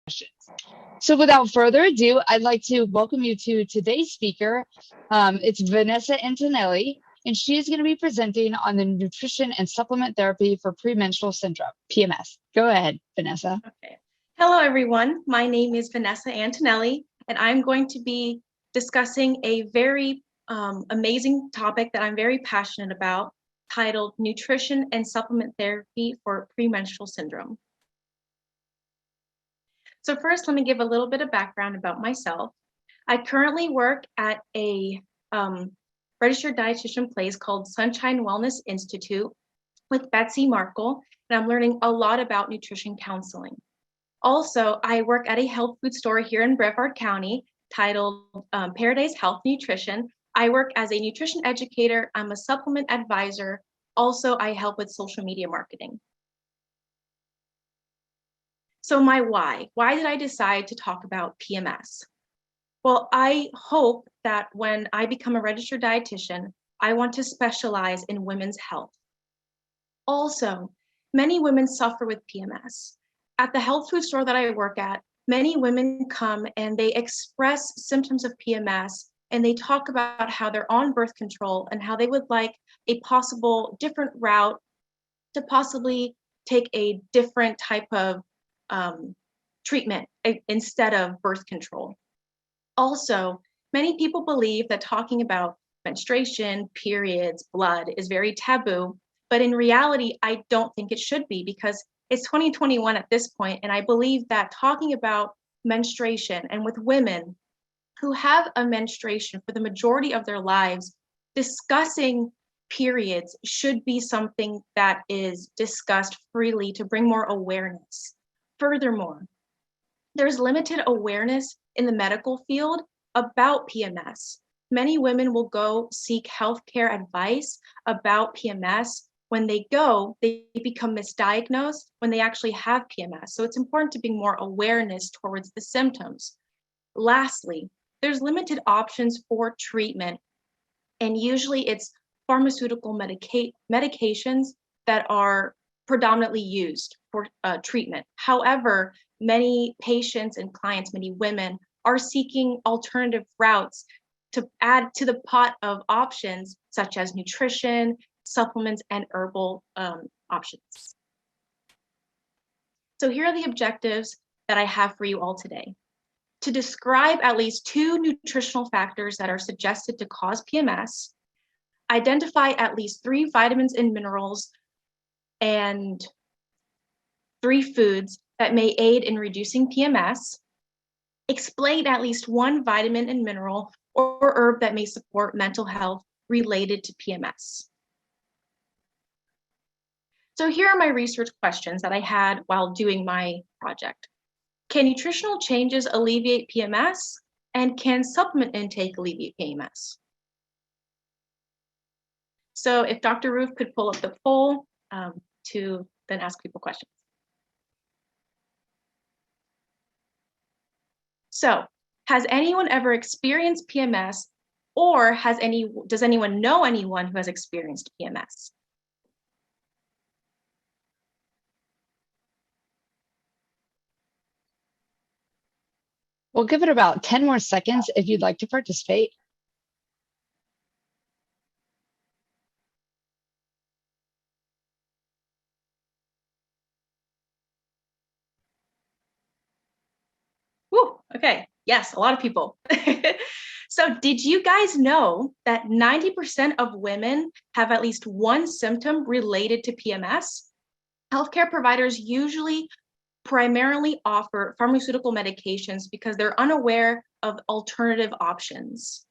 questions. So without further ado, I'd like to welcome you to today's speaker. It's Vanessa Antonelli, and she is going to be presenting on the nutrition and supplement therapy for premenstrual syndrome, PMS. Go ahead, Vanessa. Okay. Hello, everyone. My name is Vanessa Antonelli, and I'm going to be discussing a very amazing topic that I'm very passionate about, titled Nutrition and Supplement Therapy for Premenstrual Syndrome. So first, let me give a little bit of background about myself. I currently work at a registered dietitian place called Sunshine Wellness Institute with Betsy Markle, and I'm learning a lot about nutrition counseling. Also, I work at a health food store here in Brevard County titled Paradise Health Nutrition. I work as a nutrition educator. I'm a supplement advisor. Also, I help with social media marketing. So my why did I decide to talk about PMS? Well, I hope that when I become a registered dietitian, I want to specialize in women's health. Also, many women suffer with PMS. At the health food store that I work at, many women come and they express symptoms of PMS, and they talk about how they're on birth control and how they would like a possible different route to possibly take a different type of treatment instead of birth control. Also, many people believe that talking about menstruation, periods, blood is very taboo, but in reality, I don't think it should be, because it's 2021 at this point, and I believe that talking about menstruation, and with women who have a menstruation for the majority of their lives, discussing periods should be something that is discussed freely to bring more awareness. Furthermore, there's limited awareness in the medical field about PMS. Many women will go seek healthcare advice about PMS. When they go, they become misdiagnosed when they actually have PMS. So it's important to bring more awareness towards the symptoms. Lastly, there's limited options for treatment, and usually it's pharmaceutical medications that are predominantly used for treatment. However, many patients and clients, many women, are seeking alternative routes to add to the pot of options, such as nutrition, supplements, and herbal options. So here are the objectives that I have for you all today. To describe at least 2 nutritional factors that are suggested to cause PMS, identify at least 3 vitamins and minerals and 3 foods that may aid in reducing PMS, explain at least 1 vitamin and mineral or herb that may support mental health related to PMS. So here are my research questions that I had while doing my project. Can nutritional changes alleviate PMS? And can supplement intake alleviate PMS? So if Dr. Roof could pull up the poll to then ask people questions. So, has anyone ever experienced PMS, or does anyone know anyone who has experienced PMS? We'll give it about 10 more seconds if you'd like to participate. Woo, okay, yes, a lot of people. So did you guys know that 90% of women have at least one symptom related to PMS? Healthcare providers usually primarily offer pharmaceutical medications because they're unaware of alternative options.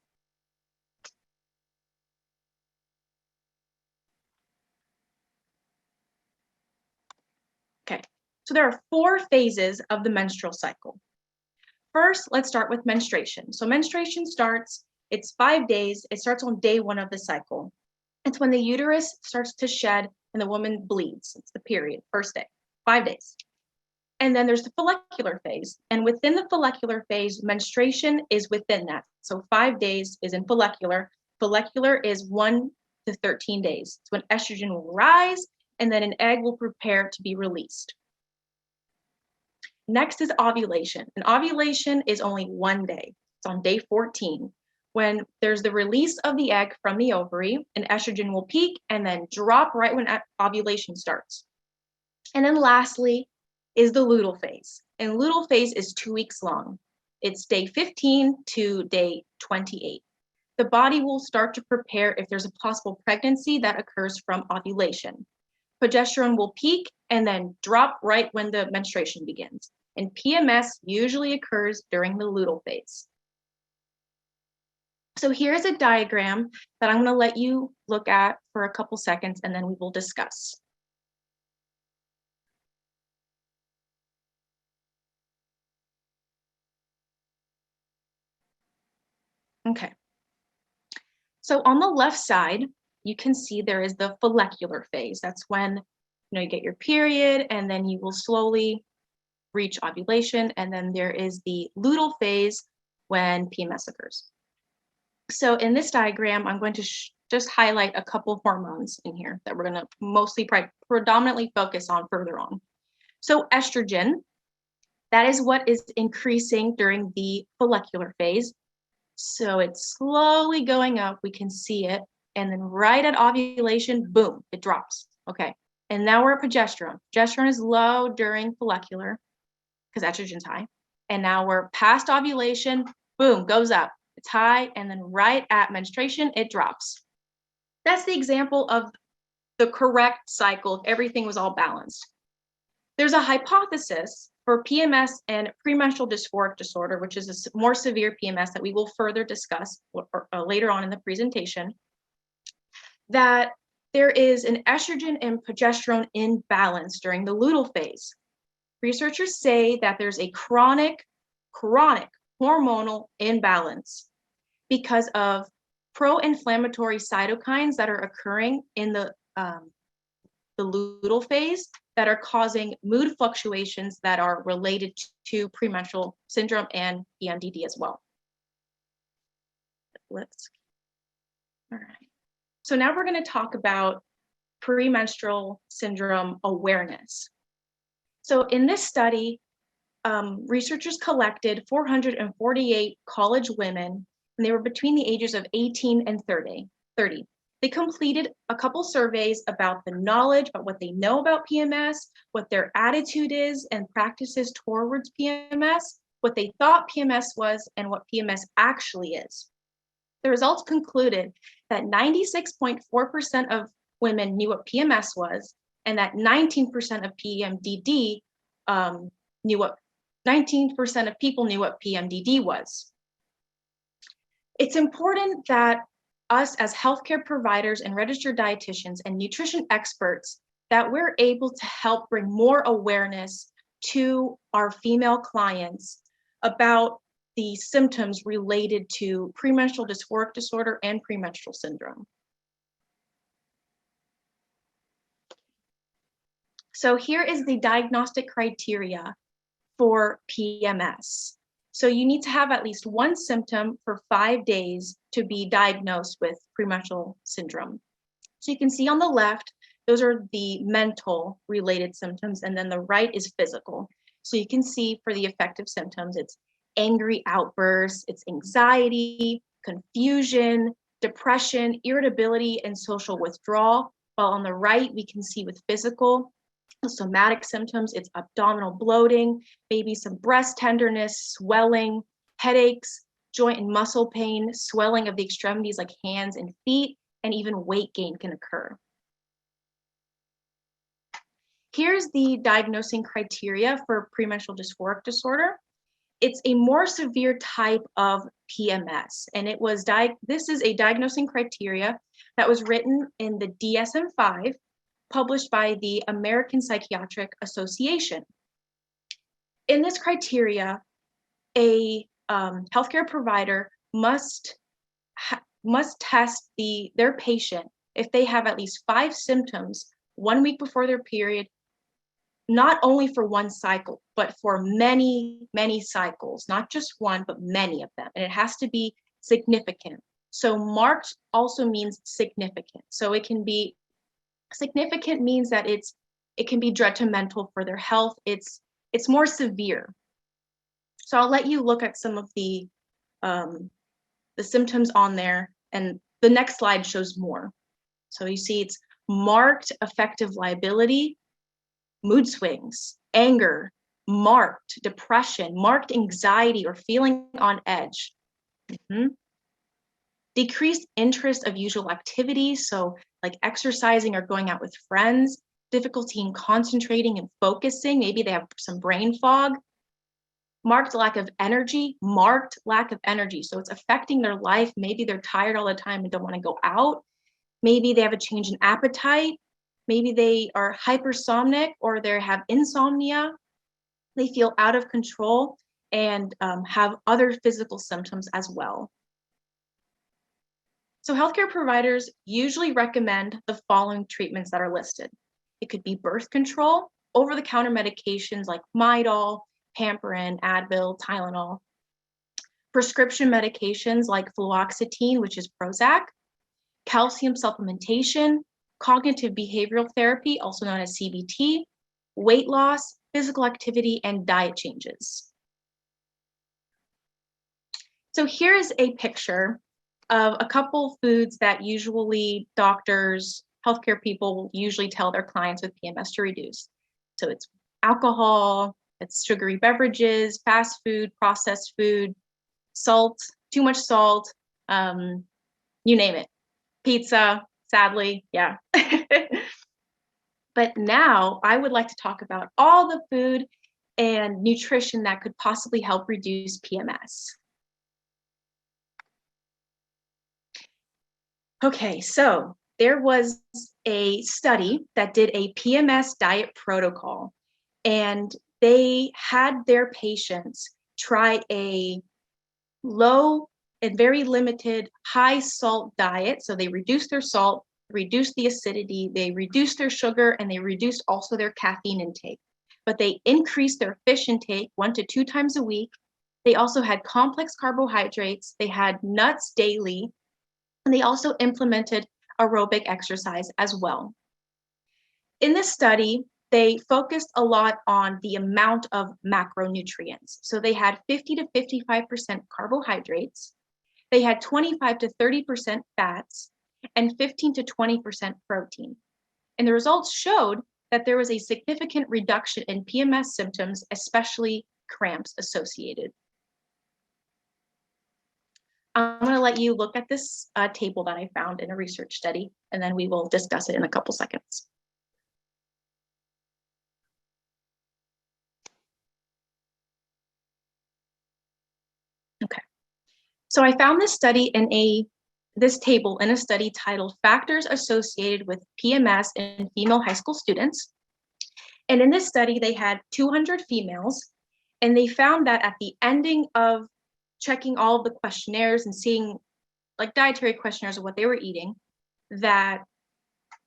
Okay, so there are 4 phases of the menstrual cycle. First, let's start with menstruation. So menstruation starts, it's 5 days. It starts on day 1 of the cycle. It's when the uterus starts to shed and the woman bleeds. It's the period, first day, 5 days. And then there's the follicular phase. And within the follicular phase, menstruation is within that. So 5 days is in follicular. Follicular is 1 to 13 days. It's when estrogen will rise and then an egg will prepare to be released. Next is ovulation. And ovulation is only one day. It's on day 14, when there's the release of the egg from the ovary, and estrogen will peak and then drop right when ovulation starts. And then lastly is the luteal phase. And luteal phase is 2 weeks long. It's day 15 to day 28. The body will start to prepare if there's a possible pregnancy that occurs from ovulation. Progesterone will peak and then drop right when the menstruation begins. And PMS usually occurs during the luteal phase. So here's a diagram that I'm going to let you look at for a couple seconds, and then we will discuss. Okay. So on the left side, you can see there is the follicular phase. That's when you get your period, and then you will slowly reach ovulation. And then there is the luteal phase when PMS occurs. So in this diagram, I'm going to just highlight a couple hormones in here that we're going to mostly predominantly focus on further on. So estrogen, that is what is increasing during the follicular phase. So it's slowly going up, we can see it, and then right at ovulation, boom, it drops. Okay, and now we're at progesterone. Progesterone is low during follicular because estrogen's high, and now we're past ovulation, boom, goes up. It's high, and then right at menstruation, it drops. That's the example of the correct cycle if everything was all balanced. There's a hypothesis for PMS and premenstrual dysphoric disorder, which is a more severe PMS that we will further discuss later on in the presentation, that there is an estrogen and progesterone imbalance during the luteal phase. Researchers say that there's a chronic hormonal imbalance because of pro-inflammatory cytokines that are occurring in the luteal phase that are causing mood fluctuations that are related to premenstrual syndrome and PMDD as well. All right. So now we're going to talk about premenstrual syndrome awareness. So in this study, researchers collected 448 college women, and they were between the ages of 18 and 30. They completed a couple surveys about the knowledge, about what they know about PMS, what their attitude is and practices towards PMS, what they thought PMS was, and what PMS actually is. The results concluded that 96.4% of women knew what PMS was, and that 19% of PMDD 19% of people knew what PMDD was. It's important that us as healthcare providers and registered dietitians and nutrition experts, that we're able to help bring more awareness to our female clients about the symptoms related to premenstrual dysphoric disorder and premenstrual syndrome. So here is the diagnostic criteria for PMS. So you need to have at least one symptom for 5 days to be diagnosed with premenstrual syndrome. So you can see on the left, those are the mental related symptoms, and then the right is physical. So you can see for the affective symptoms, it's angry outbursts, it's anxiety, confusion, depression, irritability, and social withdrawal. While on the right, we can see with physical, somatic symptoms, it's abdominal bloating, maybe some breast tenderness, swelling, headaches, joint and muscle pain, swelling of the extremities like hands and feet, and even weight gain can occur. Here's the diagnosing criteria for premenstrual dysphoric disorder. It's a more severe type of PMS, and this is a diagnosing criteria that was written in the DSM-5, published by the American Psychiatric Association. In this criteria, a healthcare provider must test their patient if they have at least 5 symptoms 1 week before their period, not only for one cycle, but for many, many cycles, not just one, but many of them. And it has to be significant. So marked also means significant. So it can be significant means that it can be detrimental for their health. It's It's more severe. So I'll let you look at some of the symptoms on there, and the next slide shows more. So you see it's marked affective liability, mood swings, anger, marked depression, marked anxiety or feeling on edge. Decreased interest of usual activities, so like exercising or going out with friends, difficulty in concentrating and focusing, maybe they have some brain fog. Marked lack of energy, so it's affecting their life. Maybe they're tired all the time and don't want to go out. Maybe they have a change in appetite. Maybe they are hypersomnic or they have insomnia. They feel out of control and have other physical symptoms as well. So healthcare providers usually recommend the following treatments that are listed. It could be birth control, over-the-counter medications like Midol, Pamprin, Advil, Tylenol, prescription medications like fluoxetine, which is Prozac, calcium supplementation, cognitive behavioral therapy, also known as CBT, weight loss, physical activity, and diet changes. So here's a picture of a couple foods that usually doctors, healthcare people will usually tell their clients with PMS to reduce. So it's alcohol, it's sugary beverages, fast food, processed food, salt, too much salt, you name it. Pizza, sadly, yeah. But now I would like to talk about all the food and nutrition that could possibly help reduce PMS. Okay, so there was a study that did a PMS diet protocol, and they had their patients try a low and very limited high salt diet. So they reduced their salt, reduced the acidity, they reduced their sugar, and they reduced also their caffeine intake. But they increased their fish intake 1 to 2 times a week. They also had complex carbohydrates. They had nuts daily. And they also implemented aerobic exercise as well. In this study, they focused a lot on the amount of macronutrients. So they had 50 to 55% carbohydrates. They had 25 to 30% fats and 15 to 20% protein. And the results showed that there was a significant reduction in PMS symptoms, especially cramps associated. I'm going to let you look at this table that I found in a research study, and then we will discuss it in a couple seconds. Okay, so I found this study in this table in a study titled Factors Associated with PMS in Female High School Students. And in this study, they had 200 females, and they found that at the ending of checking all of the questionnaires and seeing like dietary questionnaires of what they were eating, that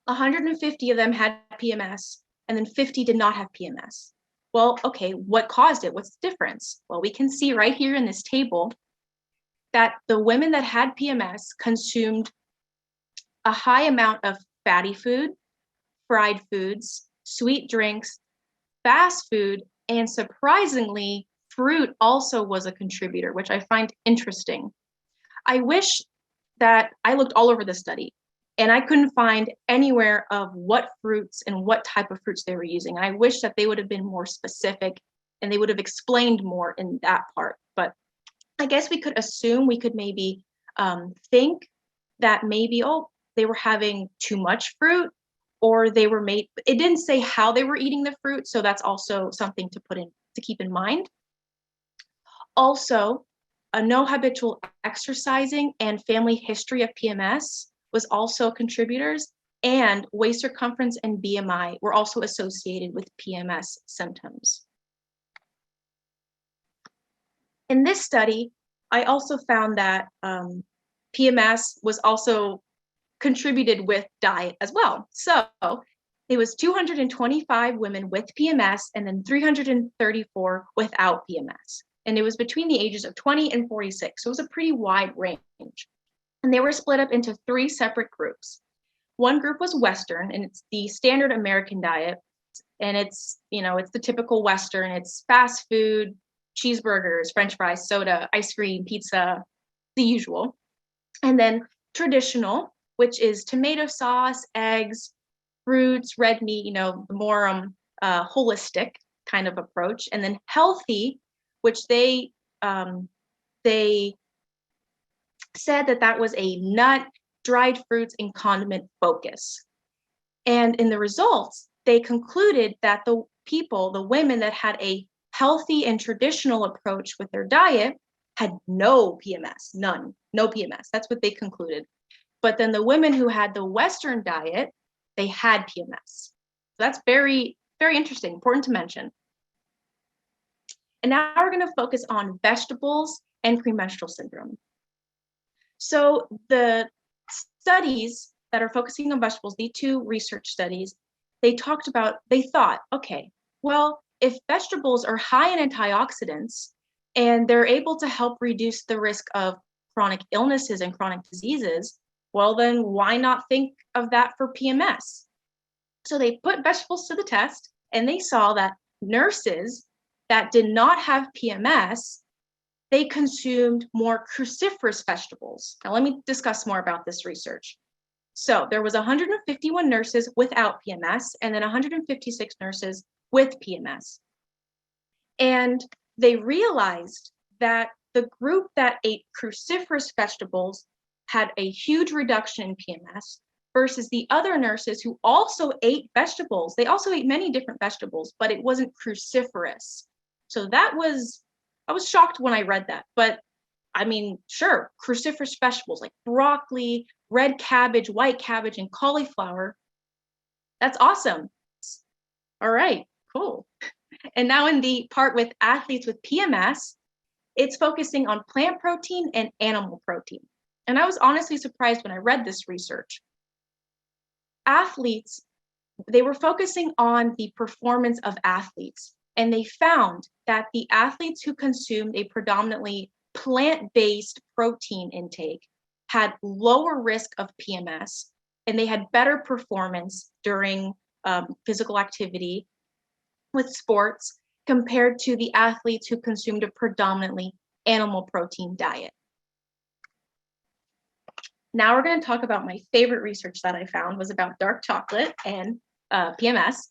150 of them had PMS and then 50 did not have PMS. Well, okay, what caused it? What's the difference? Well, we can see right here in this table that the women that had PMS consumed a high amount of fatty food, fried foods, sweet drinks, fast food, and surprisingly, fruit also was a contributor, which I find interesting. I wish that I looked all over the study and I couldn't find anywhere of what fruits and what type of fruits they were using. And I wish that they would have been more specific and they would have explained more in that part. But I guess we could assume, we could maybe think that maybe, oh, they were having too much fruit, or they were made, it didn't say how they were eating the fruit. So that's also something to keep in mind. Also, no habitual exercising and family history of PMS was also contributors, and waist circumference and BMI were also associated with PMS symptoms. In this study, I also found that PMS was also contributed with diet as well. So it was 225 women with PMS and then 334 without PMS. And it was between the ages of 20 and 46. So it was a pretty wide range. And they were split up into 3 separate groups. One group was Western, and it's the standard American diet. And it's, it's the typical Western. It's fast food, cheeseburgers, French fries, soda, ice cream, pizza, the usual. And then traditional, which is tomato sauce, eggs, fruits, red meat, the more holistic kind of approach. And then healthy, which they said that was a nut, dried fruits, and condiment focus. And in the results, they concluded that the women that had a healthy and traditional approach with their diet had no PMS, none, no PMS. That's what they concluded. But then the women who had the Western diet, they had PMS. So that's very, very interesting, important to mention. And now we're going to focus on vegetables and premenstrual syndrome. So the studies that are focusing on vegetables, the two research studies, they thought, okay, well, if vegetables are high in antioxidants and they're able to help reduce the risk of chronic illnesses and chronic diseases, well, then why not think of that for PMS? So they put vegetables to the test, and they saw that nurses that did not have PMS, they consumed more cruciferous vegetables. Now, let me discuss more about this research. So there was 151 nurses without PMS, and then 156 nurses with PMS. And they realized that the group that ate cruciferous vegetables had a huge reduction in PMS versus the other nurses who also ate vegetables. They also ate many different vegetables, but it wasn't cruciferous. So I was shocked when I read that. But I mean, sure, cruciferous vegetables like broccoli, red cabbage, white cabbage, and cauliflower. That's awesome. All right, cool. And now in the part with athletes with PMS, it's focusing on plant protein and animal protein. And I was honestly surprised when I read this research. Athletes, they were focusing on the performance of athletes, and they found that the athletes who consumed a predominantly plant-based protein intake had lower risk of PMS, and they had better performance during physical activity with sports compared to the athletes who consumed a predominantly animal protein diet. Now we're going to talk about my favorite research that I found was about dark chocolate and PMS.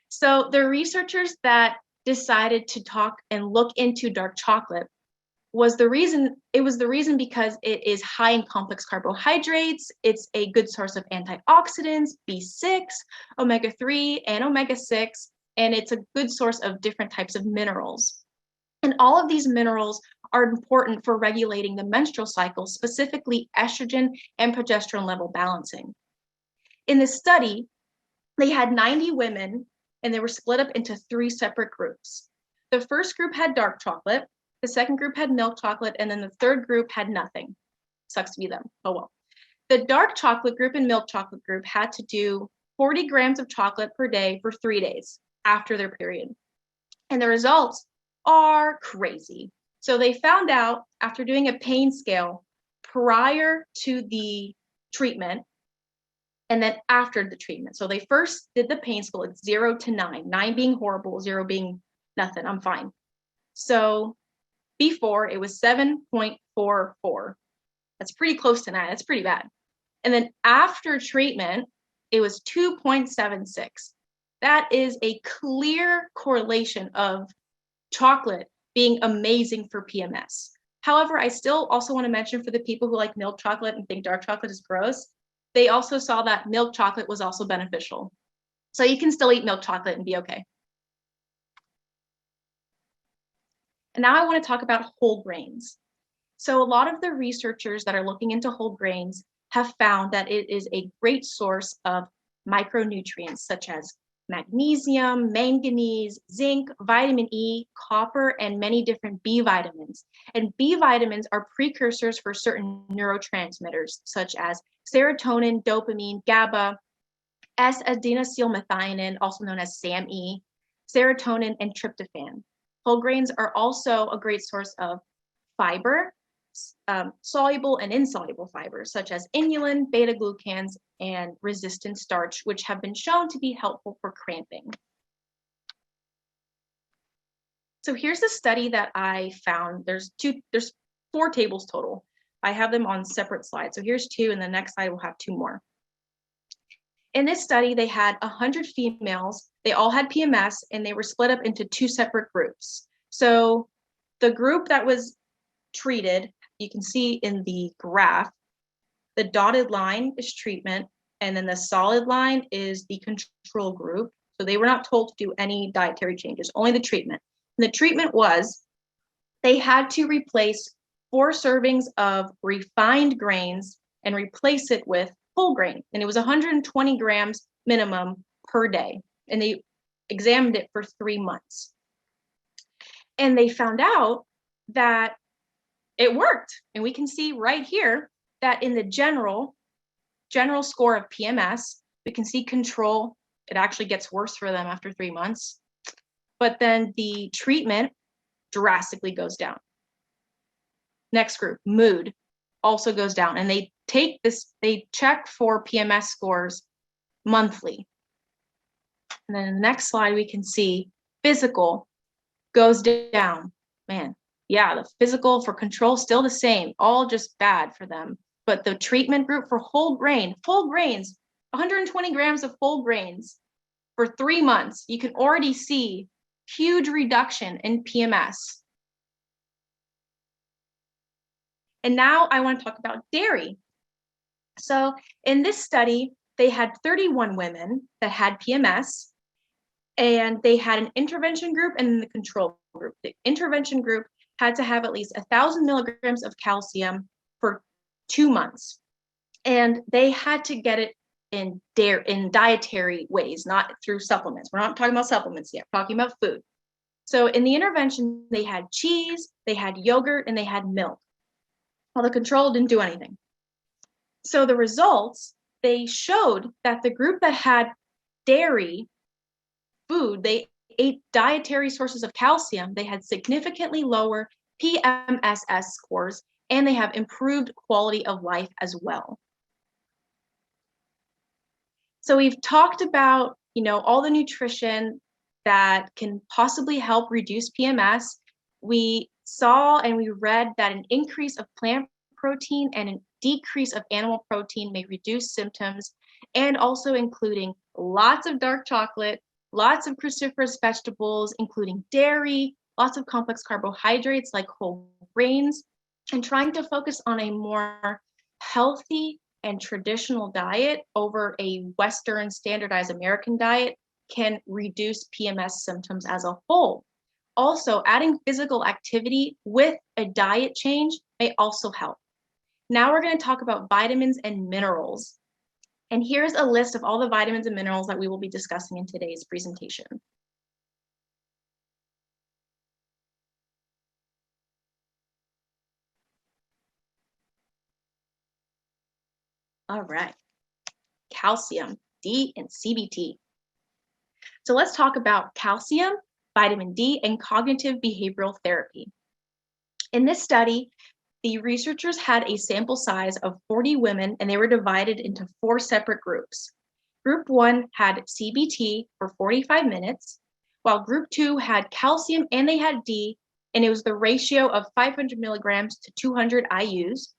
So the researchers that decided to talk and look into dark chocolate was the reason because it is high in complex carbohydrates. It's a good source of antioxidants, B6, omega-3, and omega-6, and it's a good source of different types of minerals. And all of these minerals are important for regulating the menstrual cycle, specifically estrogen and progesterone level balancing. In the study, they had 90 women, and they were split up into 3 separate groups. The first group had dark chocolate, the second group had milk chocolate, and then the third group had nothing. Sucks to be them. Oh well. The dark chocolate group and milk chocolate group had to do 40 grams of chocolate per day for 3 days after their period. And the results are crazy. So they found out after doing a pain scale prior to the treatment and then after the treatment. So they first did the pain scale, it's 0 to 9, 9 being horrible, 0 being nothing, I'm fine. So before it was 7.44. That's pretty close to 9, that's pretty bad. And then after treatment, it was 2.76. That is a clear correlation of chocolate being amazing for PMS. However, I still also want to mention for the people who like milk chocolate and think dark chocolate is gross, they also saw that milk chocolate was also beneficial. So you can still eat milk chocolate and be okay. And now I want to talk about whole grains. So a lot of the researchers that are looking into whole grains have found that it is a great source of micronutrients such as magnesium, manganese, zinc, vitamin E, copper, and many different B vitamins. And B vitamins are precursors for certain neurotransmitters such as serotonin, dopamine, GABA, S-adenosylmethionine, also known as SAMe, serotonin, and tryptophan. Whole grains are also a great source of fiber, soluble and insoluble fibers, such as inulin, beta-glucans, and resistant starch, which have been shown to be helpful for cramping. So here's the study that I found. There's 4 tables total. I have them on separate slides. So here's 2, and the next slide will have 2 more. In this study, they had 100 females. They all had PMS, and they were split up into 2 separate groups. So the group that was treated, you can see in the graph, the dotted line is treatment, and then the solid line is the control group. So they were not told to do any dietary changes, only the treatment. And the treatment was they had to replace 4 servings of refined grains and replace it with whole grain. And it was 120 grams minimum per day. And they examined it for 3 months. And they found out that it worked. And we can see right here that in the general score of PMS, we can see control. It actually gets worse for them after 3 months. But then the treatment drastically goes down. Next group, mood, also goes down. And they check for PMS scores monthly. And then in the next slide, we can see physical goes down. Man, yeah, the physical for control still the same, all just bad for them. But the treatment group for whole grains, 120 grams of whole grains for 3 months, you can already see huge reduction in PMS. And now I want to talk about dairy. So in this study, they had 31 women that had PMS, and they had an intervention group and the control group. The intervention group had to have at least 1,000 milligrams of calcium for 2 months. And they had to get it in dietary ways, not through supplements. We're not talking about supplements yet, we're talking about food. So in the intervention, they had cheese, they had yogurt, and they had milk. Well, the control didn't do anything. So the results, they showed that the group that had dairy food, they ate dietary sources of calcium, they had significantly lower PMSS scores, and they have improved quality of life as well. So we've talked about, all the nutrition that can possibly help reduce PMS. We saw and we read that an increase of plant protein and a decrease of animal protein may reduce symptoms, and also including lots of dark chocolate, lots of cruciferous vegetables, including dairy, lots of complex carbohydrates like whole grains, and trying to focus on a more healthy and traditional diet over a Western standardized American diet can reduce PMS symptoms as a whole. Also, adding physical activity with a diet change may also help. Now we're going to talk about vitamins and minerals. And here's a list of all the vitamins and minerals that we will be discussing in today's presentation. All right, calcium, D, and CBT. So let's talk about calcium, vitamin D, and cognitive behavioral therapy. In this study, the researchers had a sample size of 40 women, and they were divided into 4 separate groups. Group 1 had CBT for 45 minutes, while Group 2 had calcium and they had D, and it was the ratio of 500 milligrams to 200 IUs.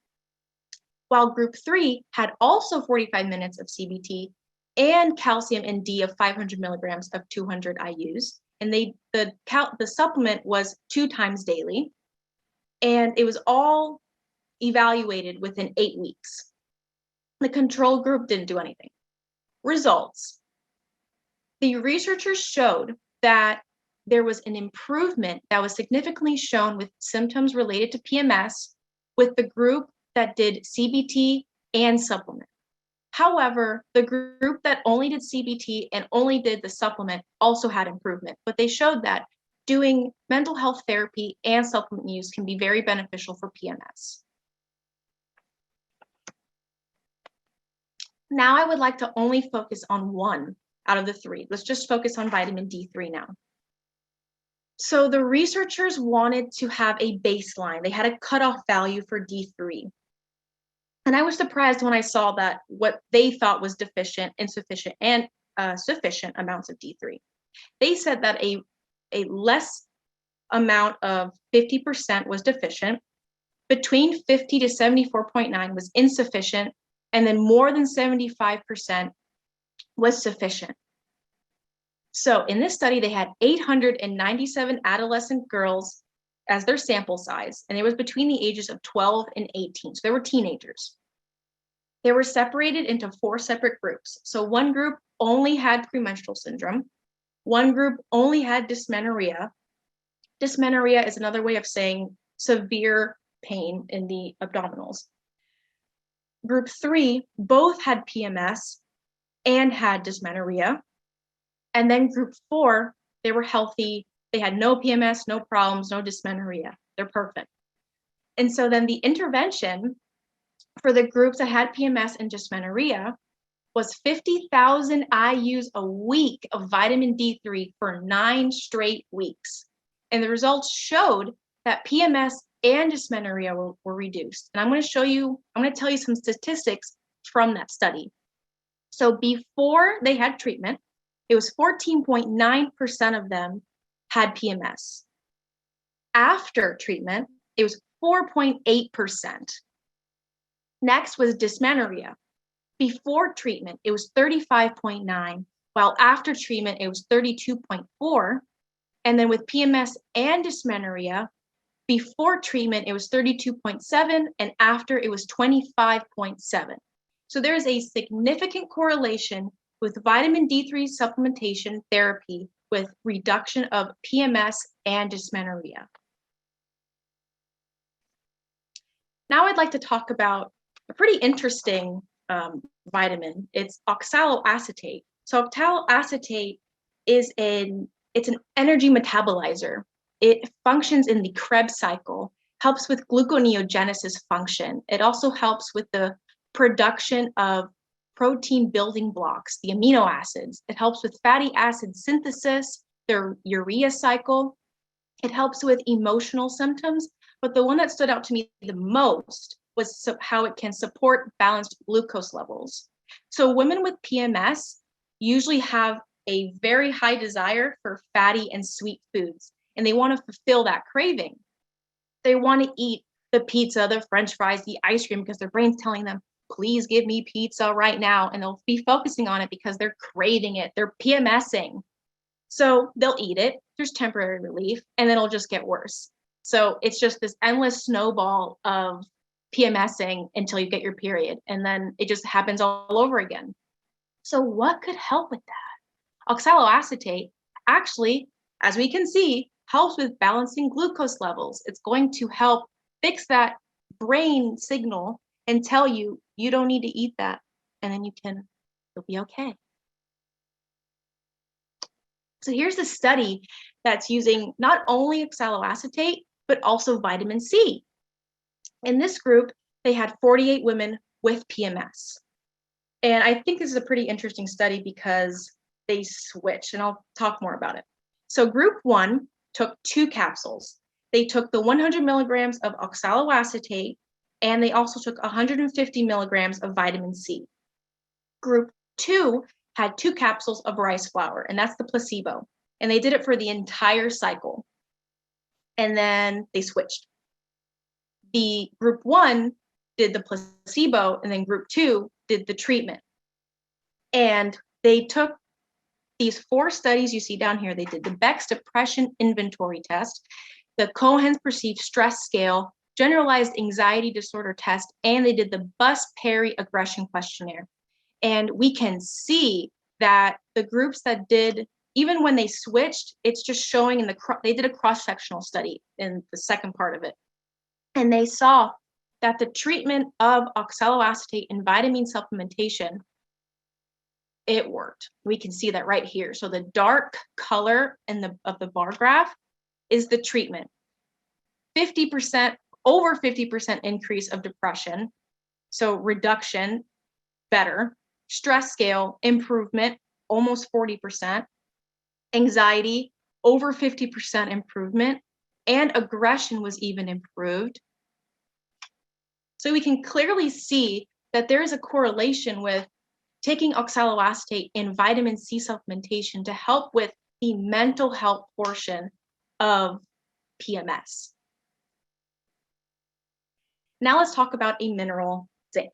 While Group 3 had also 45 minutes of CBT and calcium and D of 500 milligrams of 200 IUs. And the supplement was 2 times daily. And it was all evaluated within 8 weeks. The control group didn't do anything. Results. The researchers showed that there was an improvement that was significantly shown with symptoms related to PMS with the group that did CBT and supplement. However, the group that only did CBT and only did the supplement also had improvement, but they showed that doing mental health therapy and supplement use can be very beneficial for PMS. Now I would like to only focus on one out of the 3. Let's just focus on vitamin D3 now. So the researchers wanted to have a baseline. They had a cutoff value for D3. And I was surprised when I saw that what they thought was deficient, insufficient, and sufficient amounts of D3. They said that a less amount of 50% was deficient, between 50 to 74.9 was insufficient, and then more than 75% was sufficient. So in this study, they had 897 adolescent girls as their sample size, and it was between the ages of 12 and 18. So they were teenagers. They were separated into 4 separate groups. So one group only had premenstrual syndrome. One group only had dysmenorrhea. Dysmenorrhea is another way of saying severe pain in the abdominals. Group 3 both had PMS and had dysmenorrhea. And then group 4, they were healthy. They had no PMS, no problems, no dysmenorrhea. They're perfect. And so then the intervention for the groups that had PMS and dysmenorrhea was 50,000 IUs a week of vitamin D3 for 9 straight weeks. And the results showed that PMS and dysmenorrhea were reduced. And I'm going to tell you some statistics from that study. So before they had treatment, it was 14.9% of them had PMS. After treatment, it was 4.8%. Next was dysmenorrhea. Before treatment, it was 35.9, while after treatment, it was 32.4. And then with PMS and dysmenorrhea, before treatment, it was 32.7, and after it was 25.7. So there is a significant correlation with vitamin D3 supplementation therapy with reduction of PMS and dysmenorrhea. Now I'd like to talk about a pretty interesting vitamin. It's oxaloacetate. So oxaloacetate is an energy metabolizer. It functions in the Krebs cycle, helps with gluconeogenesis function. It also helps with the production of protein building blocks, the amino acids. It helps with fatty acid synthesis, their urea cycle. It helps with emotional symptoms, but the one that stood out to me the most was how it can support balanced glucose levels. So women with PMS usually have a very high desire for fatty and sweet foods, and they want to fulfill that craving. They want to eat the pizza, the French fries, the ice cream, because their brain's telling them, please give me pizza right now. And they'll be focusing on it because they're craving it. They're PMSing. So they'll eat it. There's temporary relief, and then it'll just get worse. So it's just this endless snowball of PMSing until you get your period. And then it just happens all over again. So what could help with that? Oxaloacetate actually, as we can see, helps with balancing glucose levels. It's going to help fix that brain signal and tell you, you don't need to eat that. And then you'll be okay. So here's a study that's using not only oxaloacetate, but also vitamin C. In this group, they had 48 women with PMS. And I think this is a pretty interesting study because they switched, and I'll talk more about it. So group 1 took 2 capsules. They took the 100 milligrams of oxaloacetate, and they also took 150 milligrams of vitamin C. Group 2 had 2 capsules of rice flour, and that's the placebo. And they did it for the entire cycle. And then they switched. The group 1 did the placebo, and then group 2 did the treatment. And they took these 4 studies you see down here. They did the Beck's Depression Inventory Test, the Cohen's Perceived Stress Scale, Generalized Anxiety Disorder Test, and they did the Buss-Perry Aggression Questionnaire. And we can see that the groups that did, even when they switched, it's just showing they did a cross-sectional study in the second part of it. And they saw that the treatment of oxaloacetate and vitamin supplementation, it worked. We can see that right here. So the dark color of the bar graph is the treatment. 50%, over 50% increase of depression. So reduction, better. Stress scale, improvement, almost 40%. Anxiety, over 50% improvement, and aggression was even improved. So we can clearly see that there is a correlation with taking oxaloacetate and vitamin C supplementation to help with the mental health portion of PMS. Now let's talk about a mineral, zinc.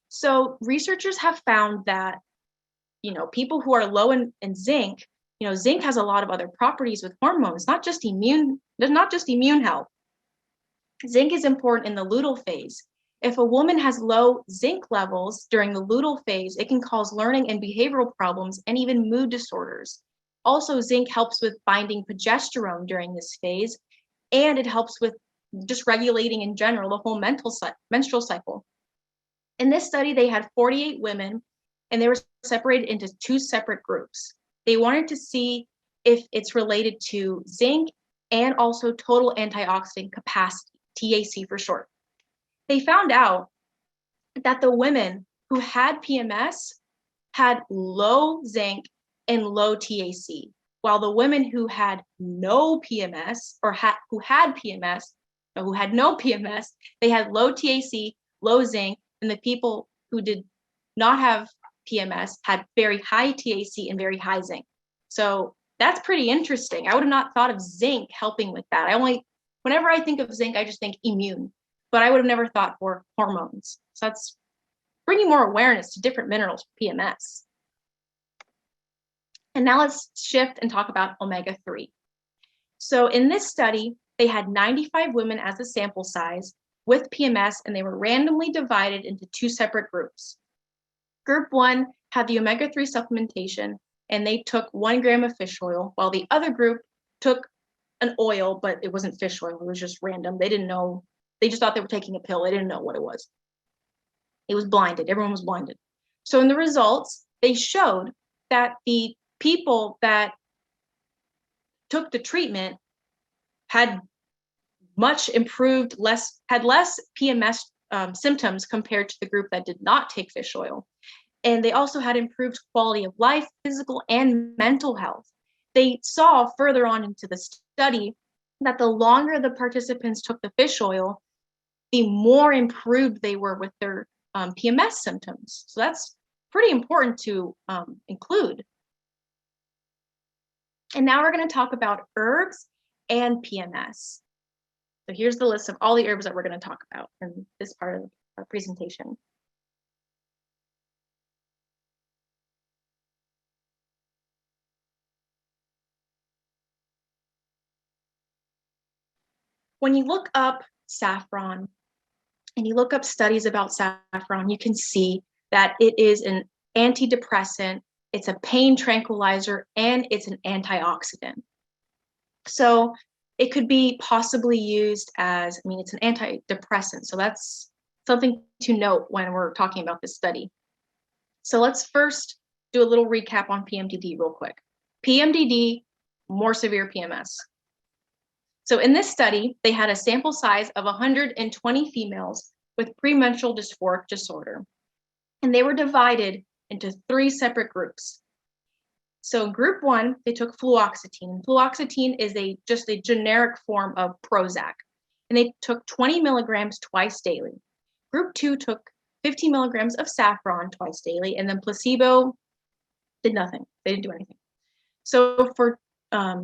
So researchers have found that, people who are low in zinc, zinc has a lot of other properties with hormones, not just immune health. Zinc is important in the luteal phase. If a woman has low zinc levels during the luteal phase, it can cause learning and behavioral problems and even mood disorders. Also, zinc helps with binding progesterone during this phase, and it helps with just regulating in general the whole menstrual cycle. In this study, they had 48 women, and they were separated into 2 separate groups. They wanted to see if it's related to zinc and also total antioxidant capacity, TAC for short. They found out that the women who had PMS had low zinc and low TAC, while the women who had no PMS or who had no PMS, they had low TAC, low zinc, and the people who did not have PMS had very high TAC and very high zinc. So that's pretty interesting. I would have not thought of zinc helping with that. Whenever I think of zinc, I just think immune, but I would have never thought for hormones. So that's bringing more awareness to different minerals for PMS. And now let's shift and talk about omega-3. So in this study, they had 95 women as a sample size with PMS, and they were randomly divided into 2 separate groups. Group 1 had the omega-3 supplementation, and they took 1 gram of fish oil, while the other group took an oil, but it wasn't fish oil. It was just random. They didn't know. They just thought they were taking a pill. They didn't know what it was. It was blinded. Everyone was blinded. So in the results, they showed that the people that took the treatment had much improved, had less PMS symptoms compared to the group that did not take fish oil. And they also had improved quality of life, physical and mental health. They saw further on into the study that the longer the participants took the fish oil, the more improved they were with their PMS symptoms. So that's pretty important to include. And now we're going to talk about herbs and PMS. So here's the list of all the herbs that we're going to talk about in this part of our presentation. When you look up saffron and you look up studies about saffron, you can see that it is an antidepressant, it's a pain tranquilizer, and it's an antioxidant. So it could be possibly used as, it's an antidepressant. So that's something to note when we're talking about this study. So let's first do a little recap on PMDD real quick. PMDD, more severe PMS. So in this study, they had a sample size of 120 females with premenstrual dysphoric disorder, and they were divided into 3 separate groups. So group 1, they took fluoxetine. Fluoxetine is just a generic form of Prozac, and they took 20 milligrams twice daily. Group 2 took 50 milligrams of saffron twice daily, and then placebo did nothing. They didn't do anything. So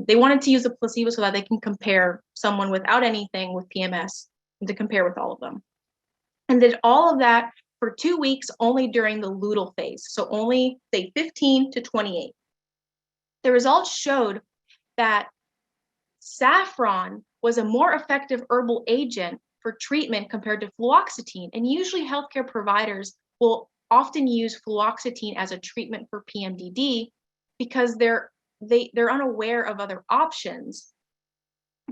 they wanted to use a placebo so that they can compare someone without anything with PMS and to compare with all of them. And did all of that for 2 weeks only during the luteal phase. So only, say, 15 to 28. The results showed that saffron was a more effective herbal agent for treatment compared to fluoxetine. And usually healthcare providers will often use fluoxetine as a treatment for PMDD because they're unaware of other options.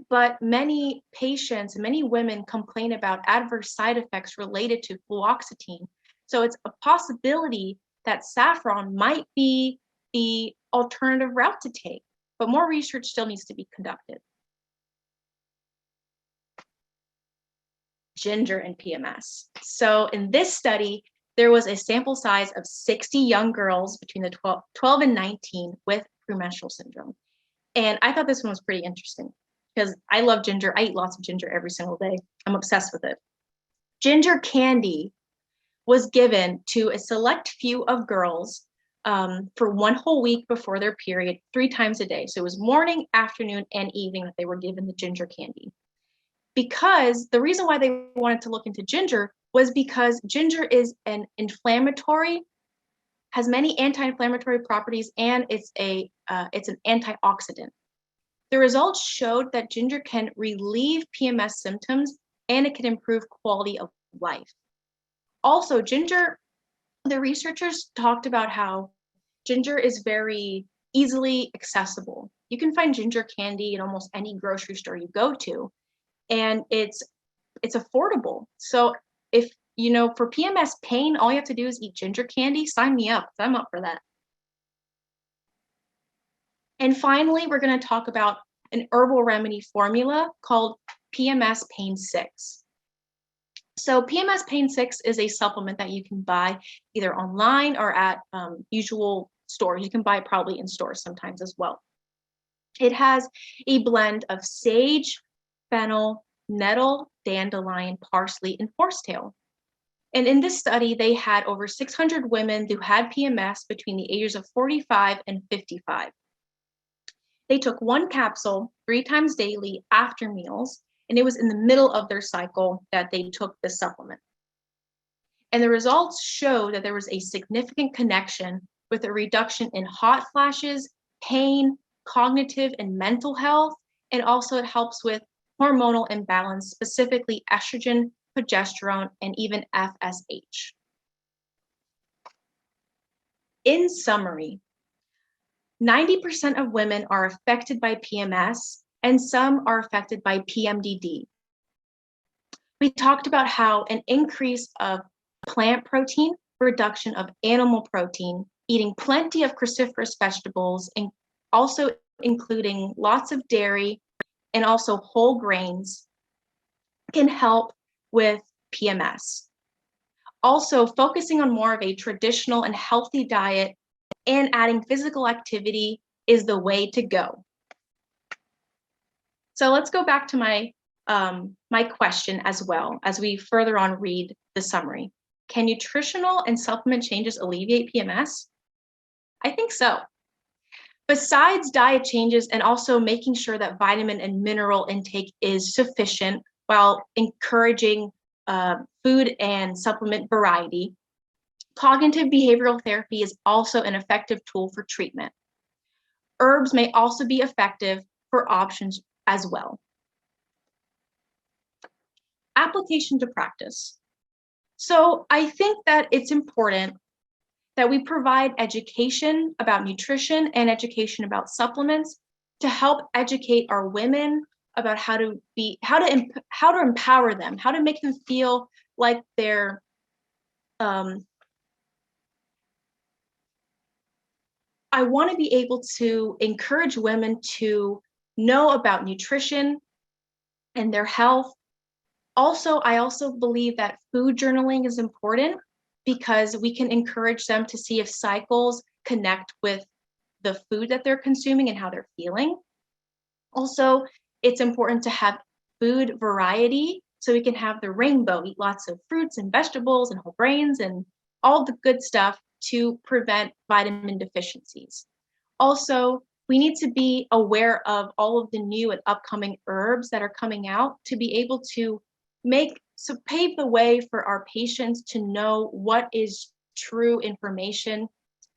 But many patients, many women complain about adverse side effects related to fluoxetine. So it's a possibility that saffron might be the alternative route to take, but more research still needs to be conducted. Ginger and PMS. So in this study, there was a sample size of 60 young girls between the 12 and 19 with premenstrual syndrome. And I thought this one was pretty interesting because I love ginger. I eat lots of ginger every single day. I'm obsessed with it. Ginger candy was given to a select few of girls for 1 whole week before their period, 3 times a day. So it was morning, afternoon, and evening that they were given the ginger candy. Because the reason why they wanted to look into ginger was because ginger is an inflammatory, has many anti-inflammatory properties, and it's an antioxidant. The results showed that ginger can relieve PMS symptoms and it can improve quality of life. Also, ginger, the researchers talked about how ginger is very easily accessible. You can find ginger candy in almost any grocery store you go to, and it's affordable. So if, for PMS pain, all you have to do is eat ginger candy, sign me up. I'm up for that. And finally, we're going to talk about an herbal remedy formula called PMS Pain 6. So PMS Pain 6 is a supplement that you can buy either online or at usual stores. You can buy it probably in stores sometimes as well. It has a blend of sage, fennel, nettle, dandelion, parsley, and horsetail. And in this study, they had over 600 women who had PMS between the ages of 45 and 55. They took 1 capsule 3 times daily after meals, and it was in the middle of their cycle that they took the supplement. And the results showed that there was a significant connection with a reduction in hot flashes, pain, cognitive and mental health, and also it helps with hormonal imbalance, specifically estrogen, progesterone, and even FSH. In summary, 90% of women are affected by PMS, and some are affected by PMDD. We talked about how an increase of plant protein, reduction of animal protein, eating plenty of cruciferous vegetables, and also including lots of dairy and also whole grains can help with PMS. Also, focusing on more of a traditional and healthy diet and adding physical activity is the way to go. So let's go back to my question as well as we further on read the summary. Can nutritional and supplement changes alleviate PMS? I think so. Besides diet changes and also making sure that vitamin and mineral intake is sufficient while encouraging food and supplement variety, cognitive behavioral therapy is also an effective tool for treatment. Herbs may also be effective for options as well. Application to practice. So I think that it's important that we provide education about nutrition and education about supplements to help educate our women about how to empower them, how to make them feel like they're I want to be able to encourage women to know about nutrition and their health. Also, I also believe that food journaling is important because we can encourage them to see if cycles connect with the food that they're consuming and how they're feeling. Also, it's important to have food variety so we can have the rainbow, eat lots of fruits and vegetables and whole grains and all the good stuff to prevent vitamin deficiencies. Also, we need to be aware of all of the new and upcoming herbs that are coming out to be able to pave the way for our patients to know what is true information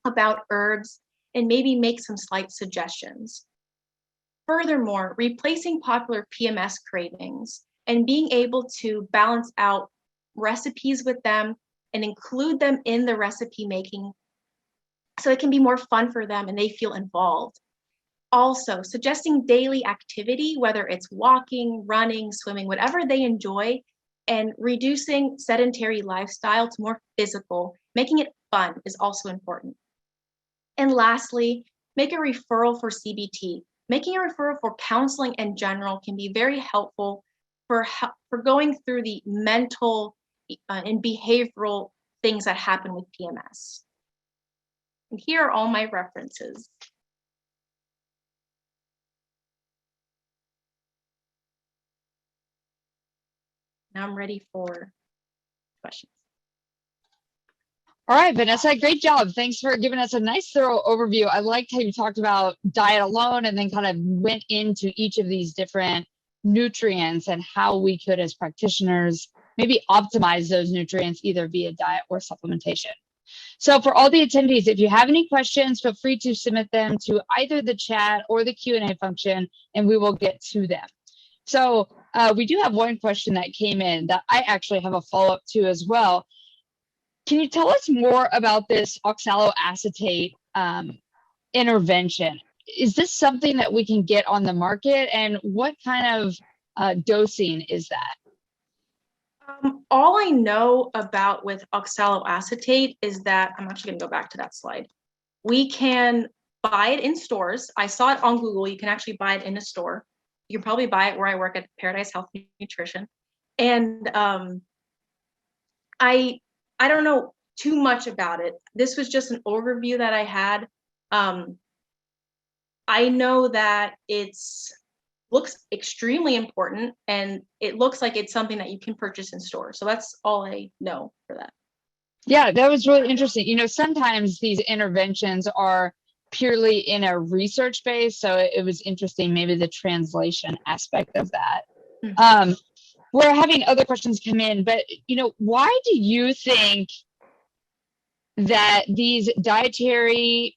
about herbs and maybe make some slight suggestions. Furthermore, replacing popular PMS cravings and being able to balance out recipes with them and include them in the recipe making so it can be more fun for them and they feel involved. Also, suggesting daily activity, whether it's walking, running, swimming, whatever they enjoy, and reducing sedentary lifestyle to more physical, making it fun is also important. And lastly, make a referral for CBT. Making a referral for counseling in general can be very helpful for going through the mental and behavioral things that happen with PMS. And here are all my references. Now I'm ready for questions. All right, Vanessa, great job. Thanks for giving us a nice thorough overview. I liked how you talked about diet alone and then kind of went into each of these different nutrients and how we could, as practitioners, maybe optimize those nutrients either via diet or supplementation. So for all the attendees, if you have any questions, feel free to submit them to either the chat or the Q&A function, and we will get to them. So we do have one question that came in that I actually have a follow-up to as well. Can you tell us more about this oxaloacetate intervention? Is this something that we can get on the market, and what kind of dosing is that? All I know about with oxaloacetate is that, I'm actually going to go back to that slide. We can buy it in stores. I saw it on Google. You can actually buy it in a store. You can probably buy it where I work at Paradise Health Nutrition. And I don't know too much about it. This was just an overview that I had. I know that looks extremely important, and it looks like it's something that you can purchase in stores. So that's all I know for that. Yeah, that was really interesting. You know, sometimes these interventions are purely in a research base, so it was interesting, maybe the translation aspect of that. Mm-hmm. We're having other questions come in, but, you know, why do you think that these dietary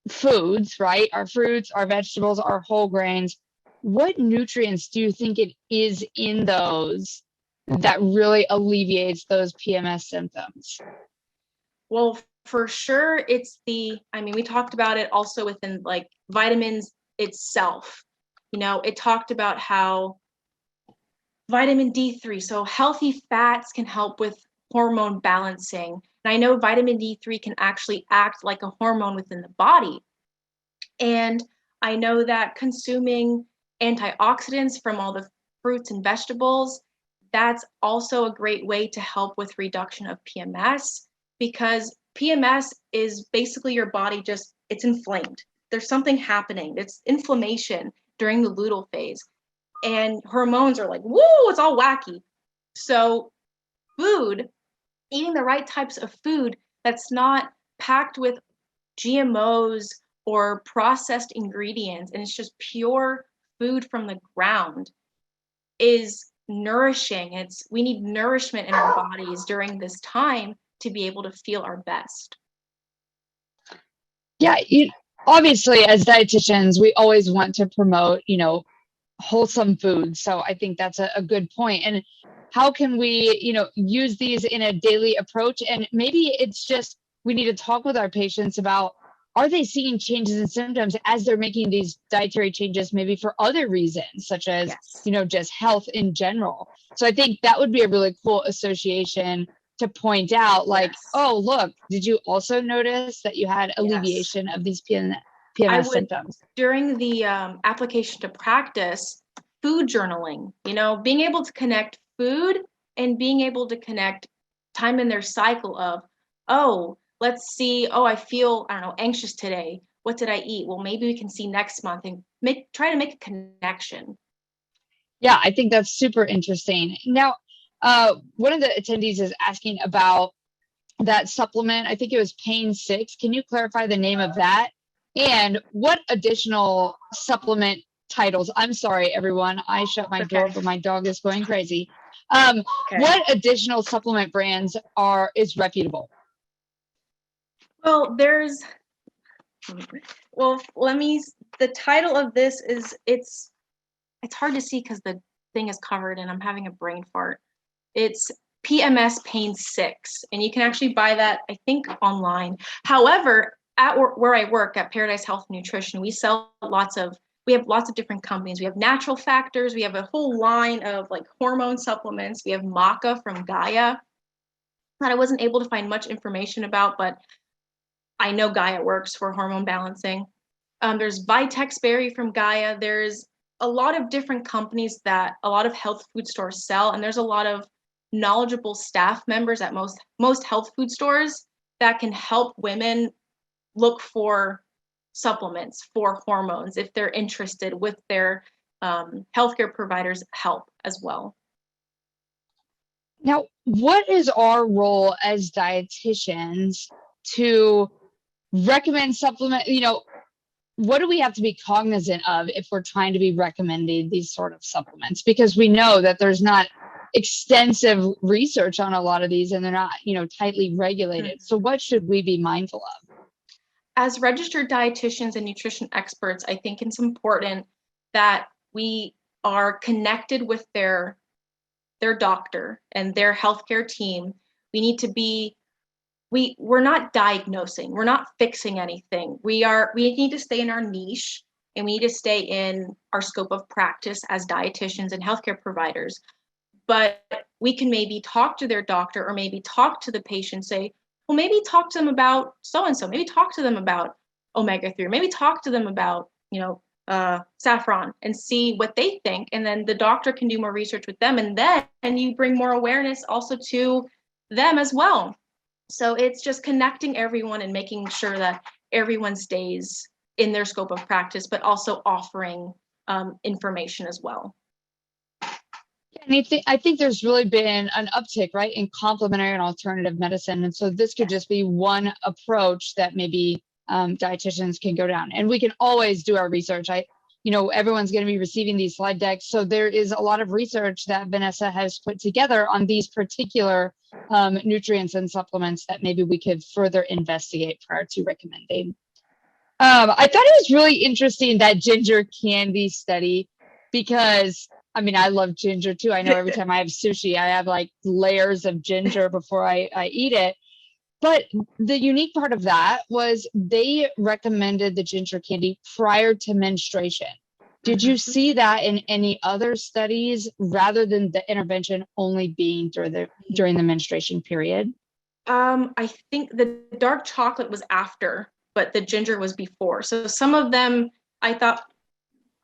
foods, right, our fruits, our vegetables, our whole grains, what nutrients do you think it is in those that really alleviates those PMS symptoms? Well, for sure, it's we talked about it also within like vitamins itself. You know, it talked about how vitamin D3, so healthy fats can help with hormone balancing. And I know vitamin D3 can actually act like a hormone within the body. And I know that consuming antioxidants from all the fruits and vegetables, that's also a great way to help with reduction of PMS, because PMS is basically your body it's inflamed. There's something happening. It's inflammation during the luteal phase. And hormones are like, woo, it's all wacky. So eating the right types of food that's not packed with GMOs or processed ingredients, and it's just pure food from the ground, is nourishing. We need nourishment in our bodies during this time to be able to feel our best. Yeah, obviously, as dietitians, we always want to promote, you know, wholesome foods. So I think that's a good point. And how can we, you know, use these in a daily approach? And maybe it's just we need to talk with our patients about, are they seeing changes in symptoms as they're making these dietary changes, maybe for other reasons, such as, Yes, you know, just health in general. So I think that would be a really cool association to point out, like, yes, oh, look, did you also notice that you had alleviation of these PMS symptoms? During the application to practice, food journaling, you know, being able to connect food and being able to connect time in their cycle of, oh, let's see, oh, I feel, I don't know, anxious today. What did I eat? Well, maybe we can see next month and try to make a connection. Yeah, I think that's super interesting. Now, one of the attendees is asking about that supplement. I think it was Pain 6. Can you clarify the name of that? And what additional supplement titles? I'm sorry, everyone. I shut my door, but my dog is going crazy. What additional supplement brands is reputable? Well, the title of this is, it's hard to see because the thing is covered and I'm having a brain fart. It's PMS Pain 6, and you can actually buy that, I think, online. However, at where I work at Paradise Health Nutrition, we have lots of different companies. We have Natural Factors. We have a whole line of like hormone supplements. We have Maca from Gaia that I wasn't able to find much information about, but I know Gaia works for hormone balancing. There's Vitex Berry from Gaia. There's a lot of different companies that a lot of health food stores sell, and there's a lot of knowledgeable staff members at most health food stores that can help women look for supplements for hormones if they're interested, with their healthcare providers' help as well. Now, what is our role as dietitians to recommend supplement? What do we have to be cognizant of if we're trying to be recommending these sort of supplements? Because we know that there's not extensive research on a lot of these and they're not, tightly regulated. So what should we be mindful of? As registered dietitians and nutrition experts, I think it's important that we are connected with their doctor and their healthcare team. We need to be, we're not diagnosing, we're not fixing anything. We need to stay in our niche, and we need to stay in our scope of practice as dietitians and healthcare providers. But we can maybe talk to their doctor, or maybe talk to the patient, say, well, maybe talk to them about so-and-so, maybe talk to them about omega-3, maybe talk to them about, saffron, and see what they think. And then the doctor can do more research with them. And then you bring more awareness also to them as well. So it's just connecting everyone and making sure that everyone stays in their scope of practice, but also offering information as well. And I think there's really been an uptick, right, in complementary and alternative medicine. And so this could just be one approach that maybe dietitians can go down. And we can always do our research. Everyone's going to be receiving these slide decks. So there is a lot of research that Vanessa has put together on these particular nutrients and supplements that maybe we could further investigate prior to recommending. I thought it was really interesting, that ginger candy study, because I love ginger too. I know every time I have sushi, I have like layers of ginger before I eat it. But the unique part of that was they recommended the ginger candy prior to menstruation. Did you see that in any other studies, rather than the intervention only being during the menstruation period? I think the dark chocolate was after, but the ginger was before. So some of them, I thought,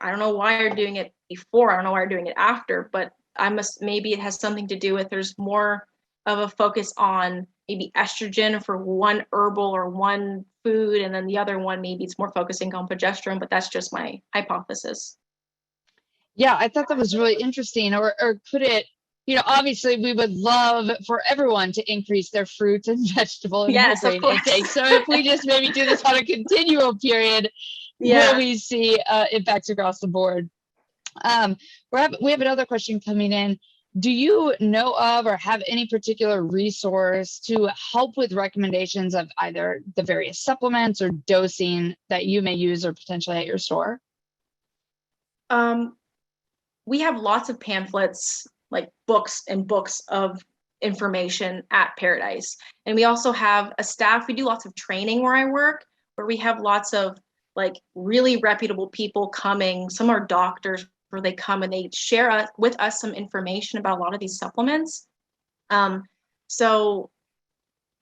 I don't know why you're doing it before, I don't know why you're doing it after, but maybe it has something to do with, there's more of a focus on maybe estrogen for one herbal or one food, and then the other one, maybe it's more focusing on progesterone, but that's just my hypothesis. Yeah, I thought that was really interesting. Or could it, obviously we would love for everyone to increase their fruits and vegetable and whole grain intake. So if we just maybe do this on a continual period, will we see impacts across the board? We have another question coming in. Do you know of or have any particular resource to help with recommendations of either the various supplements or dosing that you may use or potentially at your store? We have lots of pamphlets, like books and books of information at Paradise. And we also have a staff. We do lots of training where I work, where we have lots of like really reputable people coming. Some are doctors, where they come and they share with us some information about a lot of these supplements. So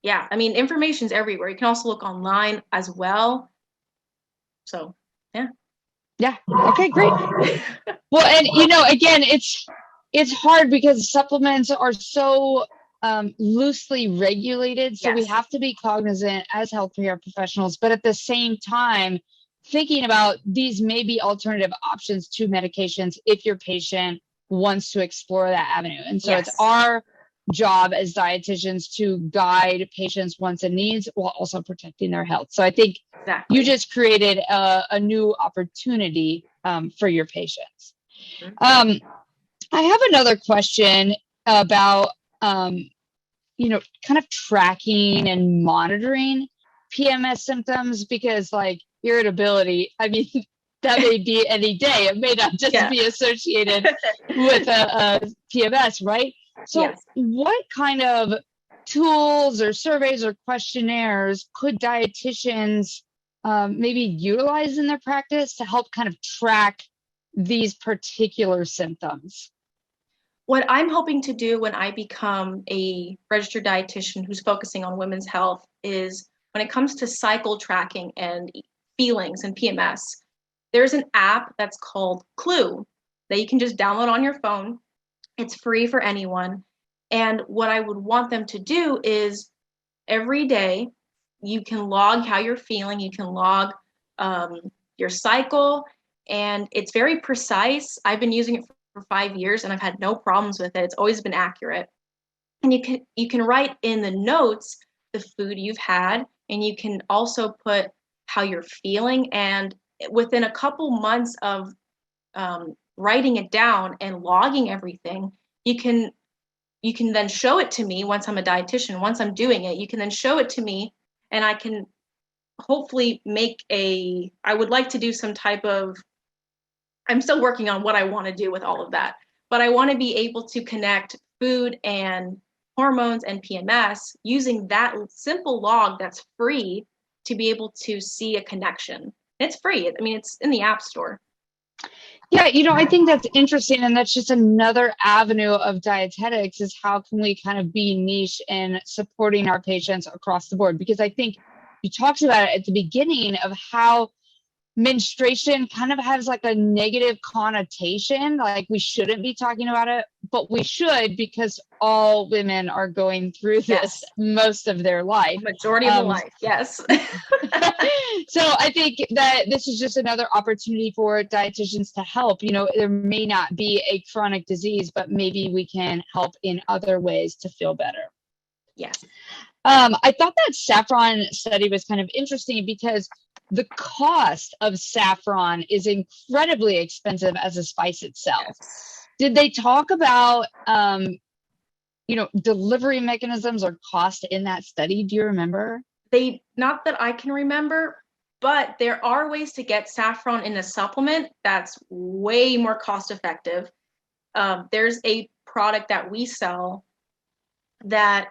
yeah, information's everywhere. You can also look online as well. So yeah. Yeah. Okay, great. Well, and again, it's hard because supplements are so loosely regulated. So we have to be cognizant as healthcare professionals, but at the same time, thinking about these may be alternative options to medications if your patient wants to explore that avenue. And so it's our job as dietitians to guide patients' wants and needs while also protecting their health. So I think you just created a new opportunity for your patients. I have another question about, kind of tracking and monitoring PMS symptoms, because like irritability, that may be any day. It may not just be associated with a PMS, right? So what kind of tools or surveys or questionnaires could dietitians maybe utilize in their practice to help kind of track these particular symptoms? What I'm hoping to do when I become a registered dietitian who's focusing on women's health is, when it comes to cycle tracking and feelings and PMS, there's an app that's called Clue that you can just download on your phone. It's free for anyone. And what I would want them to do is, every day you can log how you're feeling, you can log your cycle, and it's very precise. I've been using it for 5 years and I've had no problems with it. It's always been accurate. And you can write in the notes the food you've had, and you can also put how you're feeling. And within a couple months of writing it down and logging everything, you can then show it to me. Once I'm a dietitian, once I'm doing it, you can then show it to me, and I can hopefully I would like to do some type of, I'm still working on what I want to do with all of that, but I want to be able to connect food and hormones and PMS using that simple log that's free to be able to see a connection. It's free. I mean, it's in the App Store. Yeah, I think that's interesting. And that's just another avenue of dietetics, is how can we kind of be niche in supporting our patients across the board? Because I think you talked about it at the beginning of how menstruation kind of has like a negative connotation, like we shouldn't be talking about it, but we should, because all women are going through this most of their life. Majority of the life, yes. So I think that this is just another opportunity for dietitians to help. There may not be a chronic disease, but maybe we can help in other ways to feel better. Yes. I thought that saffron study was kind of interesting because the cost of saffron is incredibly expensive as a spice itself. Yes. Did they talk about, delivery mechanisms or cost in that study? Do you remember? Not that I can remember, but there are ways to get saffron in a supplement that's way more cost effective. There's a product that we sell that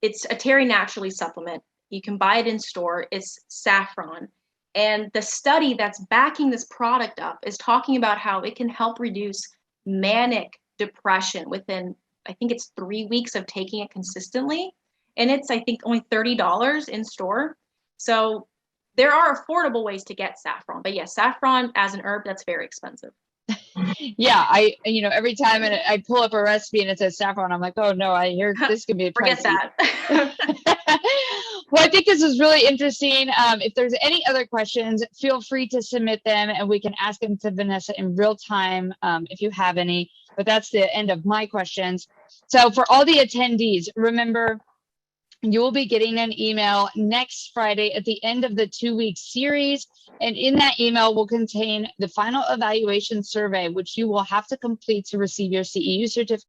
it's a Terry Naturally supplement. You can buy it in store. It's saffron. And the study that's backing this product up is talking about how it can help reduce manic depression within, I think it's 3 weeks of taking it consistently. And it's, I think, only $30 in store. So there are affordable ways to get saffron. But yes, saffron as an herb, that's very expensive. Yeah, every time I pull up a recipe and it says saffron, I'm like, oh no, I hear this could be pricey. Forget that. Well, I think this is really interesting. If there's any other questions, feel free to submit them and we can ask them to Vanessa in real time if you have any. But that's the end of my questions. So for all the attendees, remember, you will be getting an email next Friday at the end of the 2-week series. And in that email will contain the final evaluation survey, which you will have to complete to receive your CEU certificate